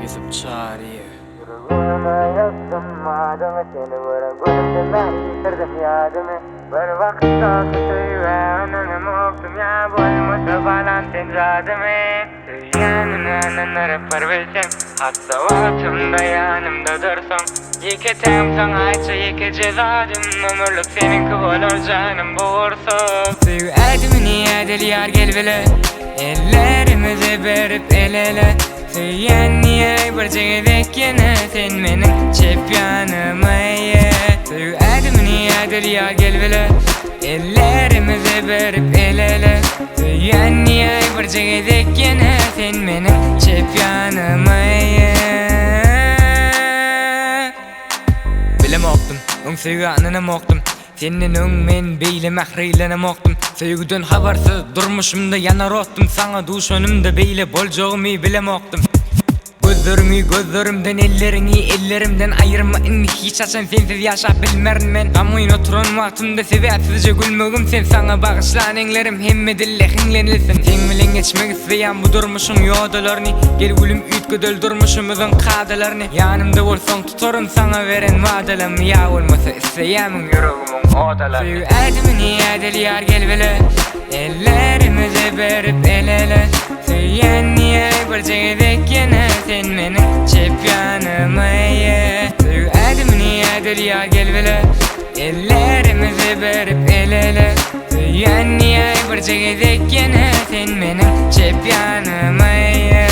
Yusuf Çağrı'yı Yüreğime yazdım adımı, seni bırakırım ben yitirdim yadımı. Bir vakit sakıtı ve önünü moktum ya, boymuş falan tenzadımı. Yanına parbilsem, hatta vaatımda yanımda dursun. Yiketem sana ayça yike cezadım, ömürlük seninki olur canım boğursun. Sevdim niyadil yar gel bile, ellerimizi verip el ele. Söyleyen niye bir cegedek yine sen menin çepyanıma ye. Söyledim niyadil yar gel bile, ellerimizi verip el ele. Söyleyen niye bir cegedek yine sen menin çepyanıma ye. Bilemoktum, on sevganını moktum. Senin on men beyle mahreylene moktum. Sevgiden habersiz durmuşumda yanar ottum. Sana duş önümde beyle bolcağımı bilemoktum. Gözlerimden ellerimden ayırma inni hiç açan sensiz yaşap bilmerim men. Amoyun oturan vaxtımda sebepsizce gülmөгüm sen. Sana bağışlan enlerim hemme dille hinlenilsin. Sen bilen geçmek isteyen bu durmuşum yodalarını. Gel gülüm ütke döldürmüşümüzün kadalarını. Yanımda olsan tutarım sana veren vaadalarımı. Ya olmasa isteyemin yüreğimin odalarını. Sevdim niyadil yar gel bile, ellerimizi verip el ele. Söyleyen niye bir cegedek yine sen menin çepyanıma ye. Söyledim niyadil yar gel bile, ellerimizi verip el ele. Söyleyen niye bir cegedek yine sen menin çepyanıma ye.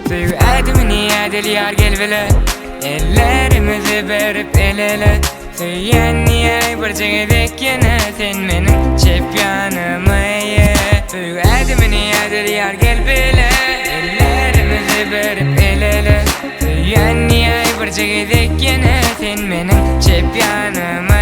Sevdim niyadil yar gel bile, ellerimizi verip el ele. Söyleyen niye bir cegedek yine sen menin çepyanıma ye. Sevdim niyadil yar gel bile, ellerimizi verip el ele. Söyleyen niye bir cegedek yine sen menin çepyanıma